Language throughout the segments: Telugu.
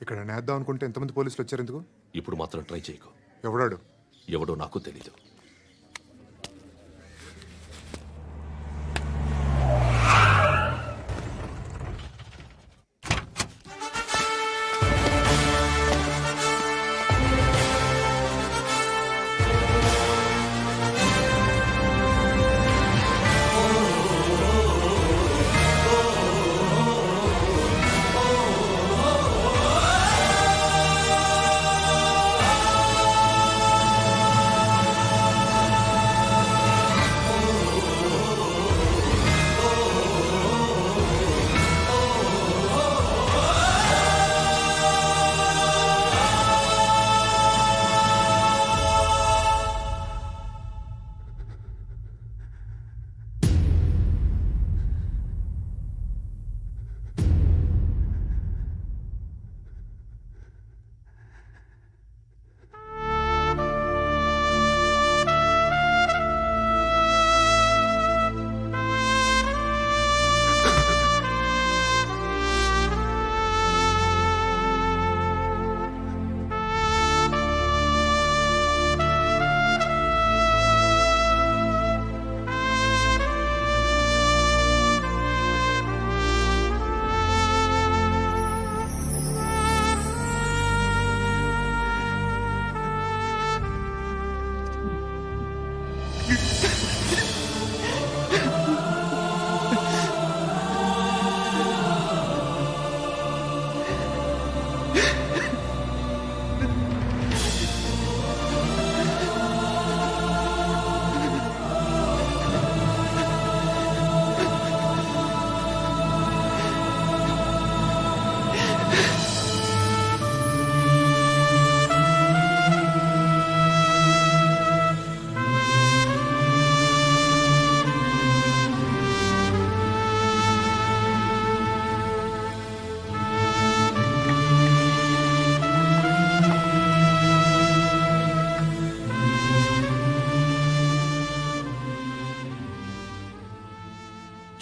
ఇక్కడ నేద్దాం అనుకుంటే ఎంతమంది పోలీసులు వచ్చారు ఎందుకు? ఇప్పుడు మాత్రం ట్రై చేయకు. ఎవడాడు? ఎవడో నాకు తెలీదు.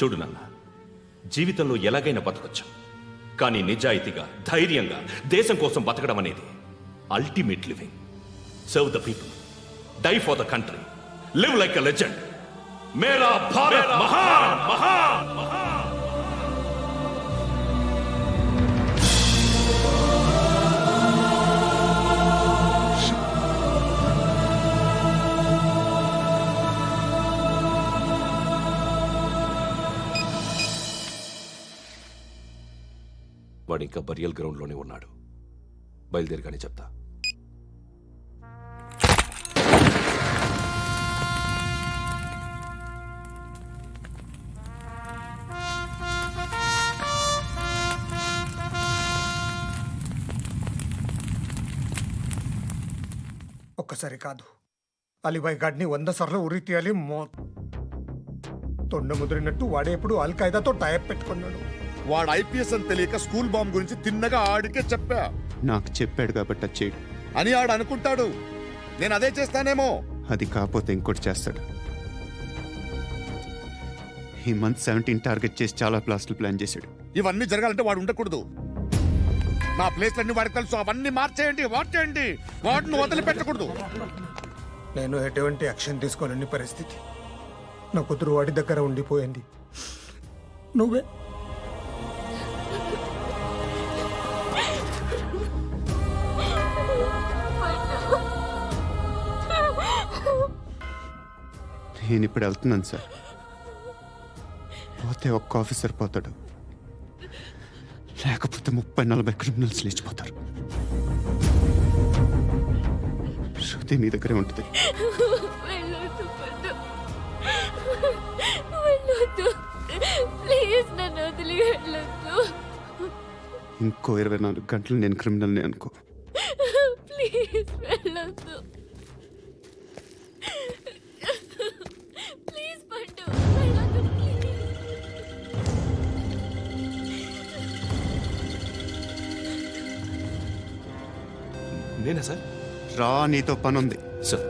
చూడు నాన్న, జీవితంలో ఎలాగైనా బతకొచ్చు, కానీ నిజాయితీగా ధైర్యంగా దేశం కోసం బతకడం అనేది ultimate living. Serve the people, die for the country, live like a legend. మేరా భారత్ మహాన్ మహాన్ మహాన్. వాడు ఇంకా బరియల్ గ్రౌండ్లోనే ఉన్నాడు. బయలుదేరగానే చెప్తా. ఒక్కసారి కాదు, అలీబాయ్ గాడిని 100 సార్లు ఉరి తీయాలి. తొండ ముదిరినట్టు వాడే ఎప్పుడు అల్ ఖైదాతో టైప్ పెట్టుకున్నాడు. వాడు ఐపీఎస్ అని తెలియక స్కూల్ బాంబ్ గురించి తిన్నగా ఆడికే చెప్పా. నాకు చెప్పాడు కాబట్టి చేయడు అని ఆడు అనుకుంటాడు. నేను అదే చేస్తానేమో. అది కాకపోతే ఇంకోటి చేస్తాడు. ఈ మంత్ 17 టార్గెట్ చేసి చాలా ప్లాస్టులు ప్లాన్ చేశాడు. ఇవన్నీ జరగాలంటే వాడు ఉండకూడదు. నా ప్లేస్లన్నీ వాడికి తెలుసు. అవన్నీ మార్చేయండి, వార్చేయండి. వాటిని వదిలిపెట్టకూడదు. నేను ఎటువంటి యాక్షన్ తీసుకోలేని పరిస్థితి. నా కూతురు వాడి దగ్గర ఉండిపోయింది. నువ్వే నేను ఇప్పుడు వెళ్తున్నాను సార్. పోతే ఒక్క ఆఫీసర్ పోతాడు, లేకపోతే 30-40 క్రిమినల్స్ లేచిపోతారు. శృతి మీ దగ్గరే ఉంటుంది. ఇంకో 24 గంటలు నేను క్రిమినల్ని అనుకో. నేనా సార్? రా, నీతో పనుంది సార్.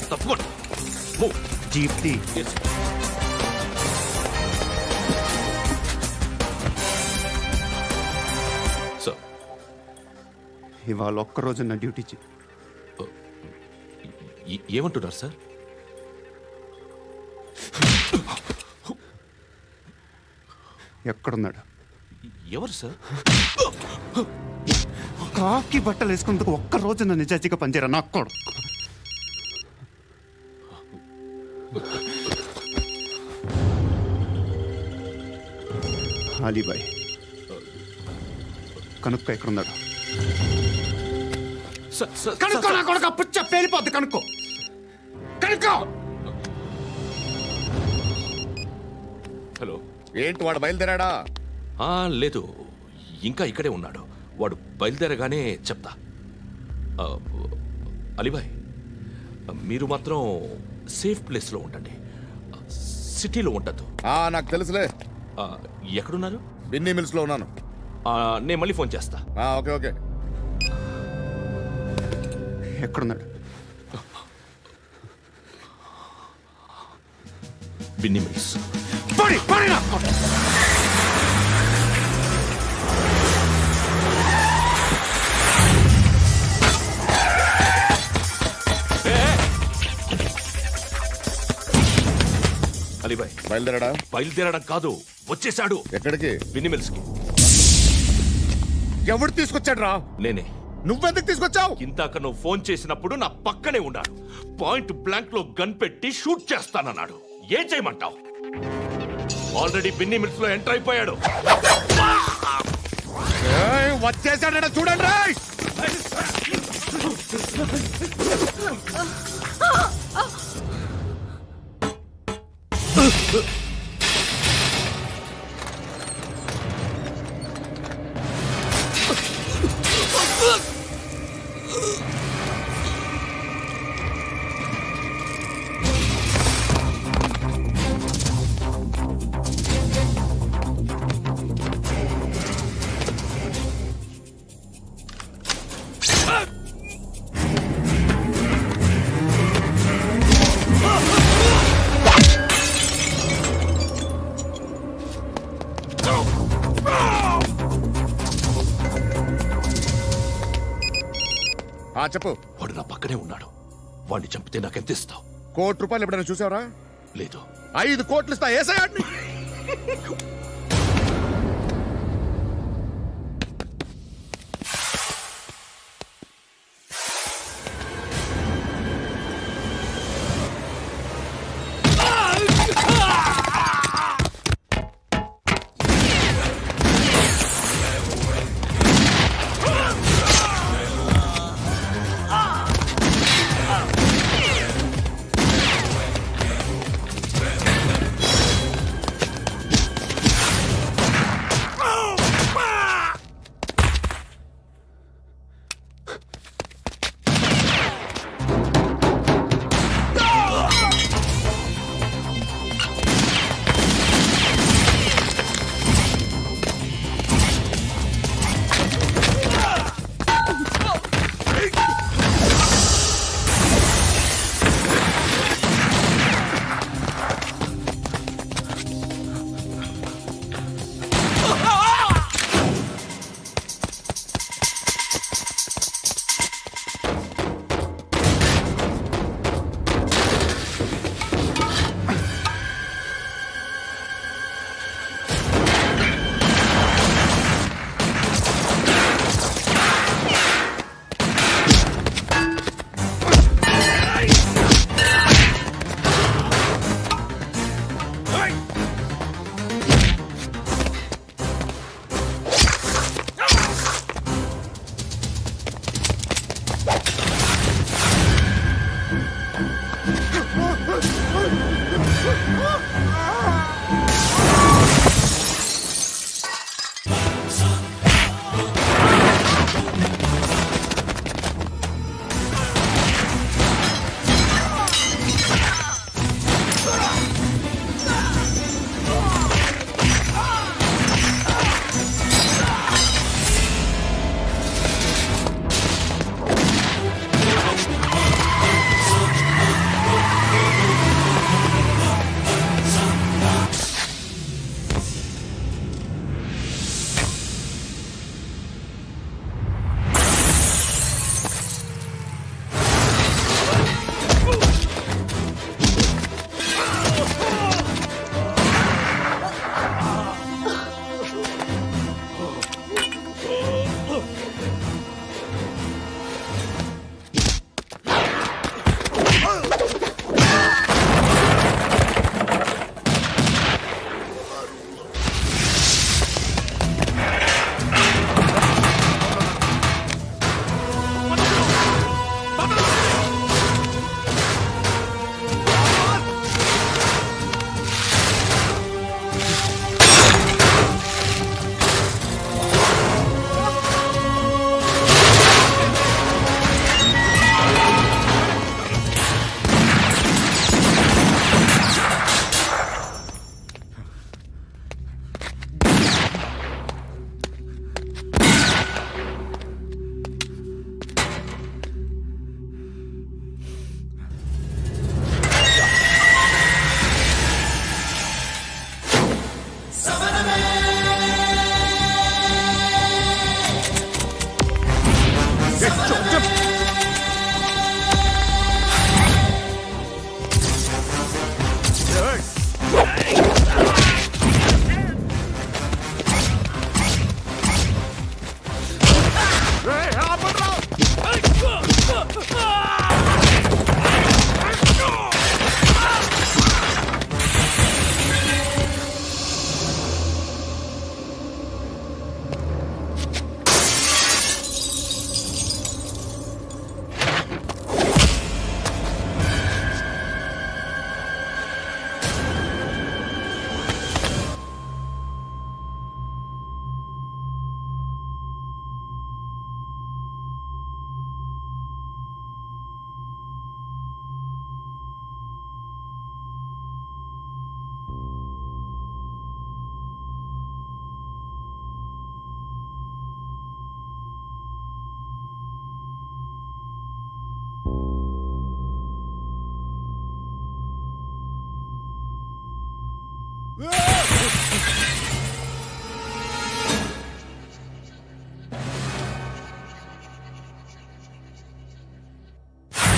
తప్పకుండా. దీప్తి Yes. Sir, ఇవాళ ఒక్కరోజు నా డ్యూటీ ఏమంటున్నారు సార్? ఎక్కడున్నాడు? ఎవరు సార్? కాకి బట్టలు వేసుకున్నందుకు ఒక్కరోజు నా నిజాజీగా పనిచేయరా నా కొడుకు. అలీబాయ్ కనుక్కో ఎక్కడున్నాడు? కనుక్కో నా కొడుకు, పుచ్చ పేలిపోద్ది. కనుక్కో కనుక్కో. హలో. ఏంటి వాడు బయలుదేరాడా? లేదు, ఇంకా ఇక్కడే ఉన్నాడు. వాడు బయలుదేరగానే చెప్తా. అలీబాయ్, మీరు మాత్రం సేఫ్ ప్లేస్లో ఉండండి, సిటీలో ఉండద్దు. నాకు తెలుసులే. ఎక్కడున్నారు? బిన్నీ మిల్స్ లో ఉన్నాను. నేను మళ్ళీ ఫోన్ చేస్తా. Okay okay. ఎక్కడున్నాడు? బిన్నీ మిల్స్. అలీబాయ్ బయలుదేరాడా? బయలుదేరడం కాదు, వచ్చేసాడు. ఎక్కడికి? బిన్నీ మిల్స్ కి. ఎవడు తీసుకొచ్చాడు రా? నేనే. నువ్వెందుకు తీసుకొచ్చావు? ఇందాక నువ్వు ఫోన్ చేసినప్పుడు నా పక్కనే ఉన్నాడు. పాయింట్ బ్లాంక్ లో గన్ పెట్టి షూట్ చేస్తానన్నాడు. ఏం చేయమంటావు? ఆల్రెడీ బిన్నీ మిల్స్ లో ఎంటర్ అయిపోయాడు. వచ్చేసాడ చూడండి. చెప్పు. వాడు నా పక్కనే ఉన్నాడు. వాడిని చంపితే నాకెంత ఇస్తావు? ₹1,00,00,000 ఎప్పుడైనా చూసావరా? లేదు. 5 కోట్లు ఇస్తా. ఏసాయాడిని.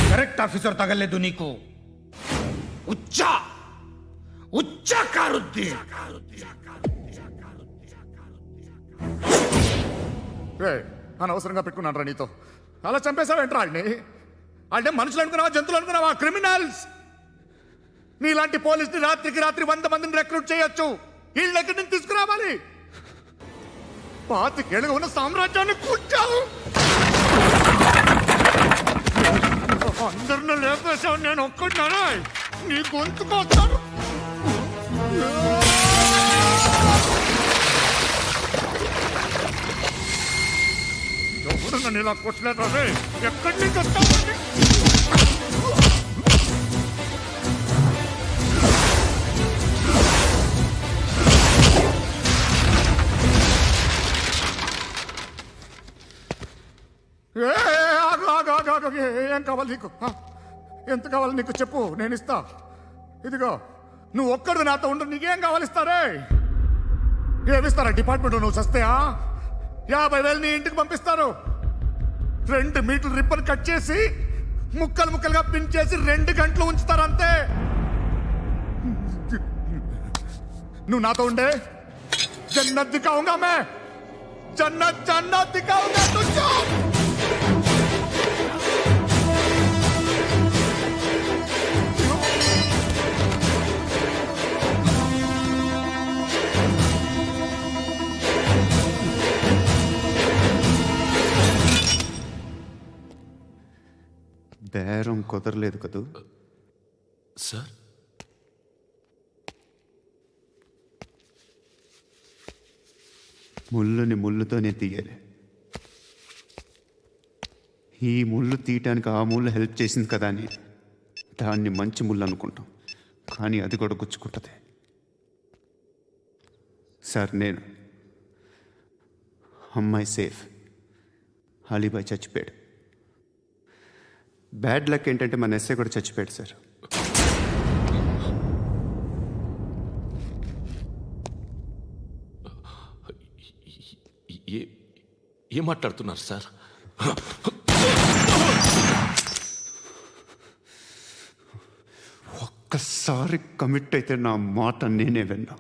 కరెక్ట్ ఆఫీసర్ తగలేదు నీకు. ఉచ్చ కారుద్ది. అనవసరంగా పెట్టుకున్నాను రా నీతో. అలా చంపేశావేంట్రా వాళ్ళని? వాళ్ళే మనుషులు అనుకున్నావా, జంతువులు అనుకున్నావా? క్రిమినల్స్. నీలాంటి పోలీసుని రాత్రికి రాత్రి 100 మందిని రిక్రూట్ చేయొచ్చు. వీళ్ళ ఎక్కడి నుంచి తీసుకురావాలి? 25 ఏళ్ళుగా ఉన్న సామ్రాజ్యాన్ని కూర్చావు. అందరిని లేపేశావు, నేను ఒక్కడినారా? నీ గొంతుకొస్తాను. ఎవరు నన్ను ఇలా కొట్టలేదా? ఎక్కడి నుంచి వస్తావు? ఏం కావాలి నీకు? ఎంత కావాలి నీకు చెప్పు, నేను ఇస్తా. ఇదిగో, నువ్వు ఒక్కడు నాతో ఉండు. నీకేం కావాలి ఇస్తారే? ఏమిస్తారా డిపార్ట్మెంట్? నువ్వు చస్తేయా 50,000 నీ ఇంటికి పంపిస్తారు. 2 మీటర్లు రిబ్బన్ కట్ చేసి ముక్కలు ముక్కలుగా పిన్ చేసి 2 గంటలు ఉంచుతారు అంతే. నువ్వు నాతో ఉండే జన్నత్ దిఖాऊंगा मैं, జన్నత్ దిఖాऊंगा तुझको. బేరం కుదరలేదు కదూ సార్? ముళ్ళుని ముళ్ళుతోనే తీయాలి. ఈ ముళ్ళు తీయటానికి ఆ ముళ్ళు హెల్ప్ చేసింది కదా అని దాన్ని మంచి ముళ్ళు అనుకుంటాం, కానీ అది కూడా గుచ్చుకుంటుంది. సార్, నేను అమ్మాయి సేఫ్, అలీబాయ్ చచ్చిపోయాడు. బ్యాడ్ లక్ ఏంటంటే మన ఎస్ఐ కూడా చచ్చిపోయాడు సార్. ఏం మాట్లాడుతున్నారు సార్? ఒక్కసారి కమిట్ అయితే నా మాట నేనే విన్నా.